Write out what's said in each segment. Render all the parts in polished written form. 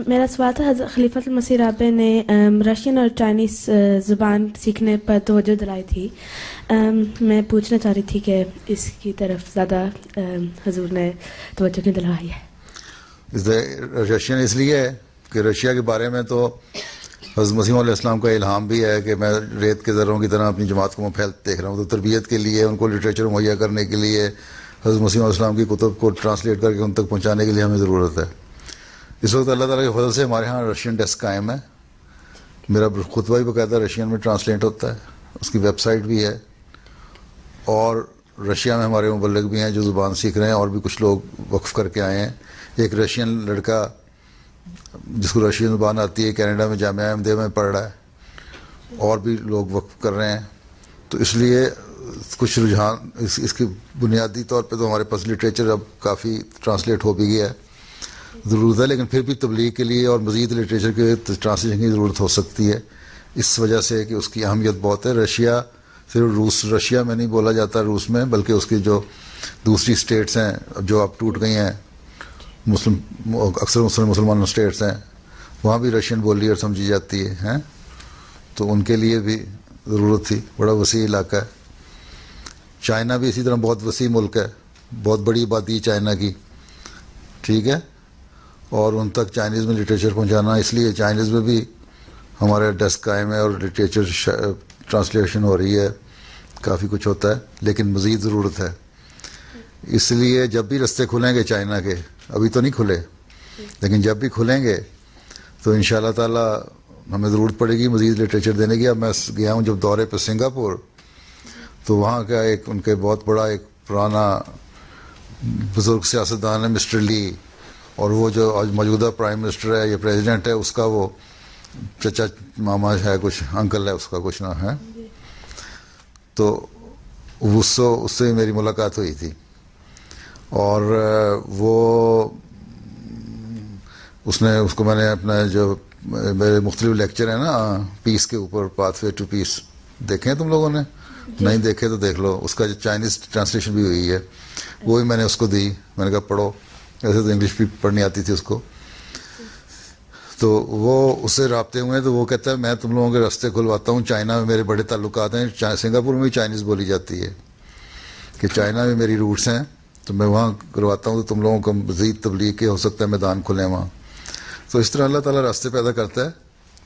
میرا سوال تھا، حضرت خلیفۃ المسیح رابع نے رشین اور چائنیز زبان سیکھنے پر توجہ دلائی تھی. میں پوچھنا چاہ رہی تھی کہ اس کی طرف زیادہ حضور نے توجہ کیوں دلائی ہے؟ رشین اس لیے ہے کہ رشیا کے بارے میں تو حضرت مسیح علیہ السلام کا الہام بھی ہے کہ میں ریت کے ذروں کی طرح اپنی جماعت کو میں پھیلتے دیکھ رہا ہوں. تو تربیت کے لیے، ان کو لٹریچر مہیا کرنے کے لیے، حضرت مسیح علیہ السلام کی کتب کو ٹرانسلیٹ کر کے ان تک پہنچانے کے لیے ہمیں ضرورت ہے. اس وقت اللہ تعالیٰ کے فضل سے ہمارے ہاں رشین ڈیسک قائم ہے. میرا خطبہ بھی باقاعدہ رشین میں ٹرانسلیٹ ہوتا ہے، اس کی ویب سائٹ بھی ہے. اور رشیا میں ہمارے مبلغ بھی ہیں جو زبان سیکھ رہے ہیں، اور بھی کچھ لوگ وقف کر کے آئے ہیں. ایک رشین لڑکا جس کو رشین زبان آتی ہے کینیڈا میں جامعہ احمدیہ میں پڑھ رہا ہے، اور بھی لوگ وقف کر رہے ہیں. تو اس لیے کچھ رجحان اس کی بنیادی طور پہ تو ہمارے پاس لٹریچر اب کافی ٹرانسلیٹ ہو بھی گیا ہے، ضرورت ہے. لیکن پھر بھی تبلیغ کے لیے اور مزید لٹریچر کے ٹرانسلیشن کی ضرورت ہو سکتی ہے، اس وجہ سے کہ اس کی اہمیت بہت ہے. رشیا صرف رشیا میں نہیں بولا جاتا روس میں، بلکہ اس کی جو دوسری اسٹیٹس ہیں جو اب ٹوٹ گئی ہیں، اکثر مسلمان اسٹیٹس ہیں، وہاں بھی رشین بولی اور سمجھی جاتی ہے. تو ان کے لیے بھی ضرورت تھی. بڑا وسیع علاقہ ہے. چائنا بھی اسی طرح بہت وسیع ملک ہے، بہت بڑی آبادی چائنا کی، ٹھیک ہے. اور ان تک چائنیز میں لٹریچر پہنچانا، اس لیے چائنیز میں بھی ہمارے ڈیسک قائم ہے اور لٹریچر ٹرانسلیشن ہو رہی ہے، کافی کچھ ہوتا ہے. لیکن مزید ضرورت ہے. اس لیے جب بھی رستے کھلیں گے چائنا کے، ابھی تو نہیں کھلے لیکن جب بھی کھلیں گے تو انشاءاللہ تعالی ہمیں ضرورت پڑے گی مزید لٹریچر دینے کی. اب میں گیا ہوں جب دورے پہ سنگاپور، تو وہاں کا ایک ان کے بہت بڑا ایک پرانا بزرگ سیاستدان ہے مسٹر لی، اور وہ جو آج موجودہ پرائم منسٹر ہے یا پریزیڈنٹ ہے، اس کا وہ چچا ماما ہے، کچھ انکل ہے اس کا، کچھ نہ ہے. تو اس سے میری ملاقات ہوئی تھی، اور وہ اس کو میں نے اپنا جو میرے مختلف لیکچر ہیں نا پیس کے اوپر، پاتھ وے ٹو پیس، دیکھے ہیں تم لوگوں نے؟ نہیں دیکھے تو دیکھ لو. اس کا جو چائنیز ٹرانسلیشن بھی ہوئی ہے، وہ بھی میں نے اس کو دی. میں نے کہا پڑھو، ایسے تو انگلش بھی پڑھنی آتی تھی اس کو. تو وہ اس سے رابطے ہوئے، تو وہ کہتا ہے میں تم لوگوں کے راستے کھلواتا ہوں. چائنا میں میرے بڑے تعلقات ہیں، سنگاپور میں بھی چائنیز بولی جاتی ہے، کہ چائنا میں میری روٹس ہیں، تو میں وہاں کرواتا ہوں. تو تم لوگوں کو مزید تبلیغ کے ہو سکتا ہے میدان کھلیں وہاں. تو اس طرح اللہ تعالیٰ راستے پیدا کرتا ہے.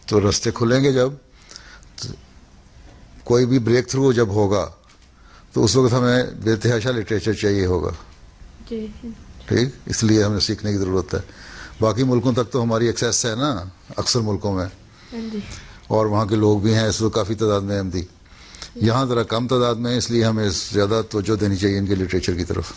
تو راستے کھلیں گے جب، کوئی بھی بریک تھرو جب ہوگا، تو اس وقت ہمیں بے تحاشا لٹریچر چاہیے ہوگا، ٹھیک. اس لیے ہمیں سیکھنے کی ضرورت ہے. باقی ملکوں تک تو ہماری ایکسیس ہے نا، اکثر ملکوں میں، اور وہاں کے لوگ بھی ہیں اس وقت کافی تعداد میں احمدی. یہاں ذرا کم تعداد میں، اس لیے ہمیں زیادہ توجہ دینی چاہیے ان کے لٹریچر کی طرف.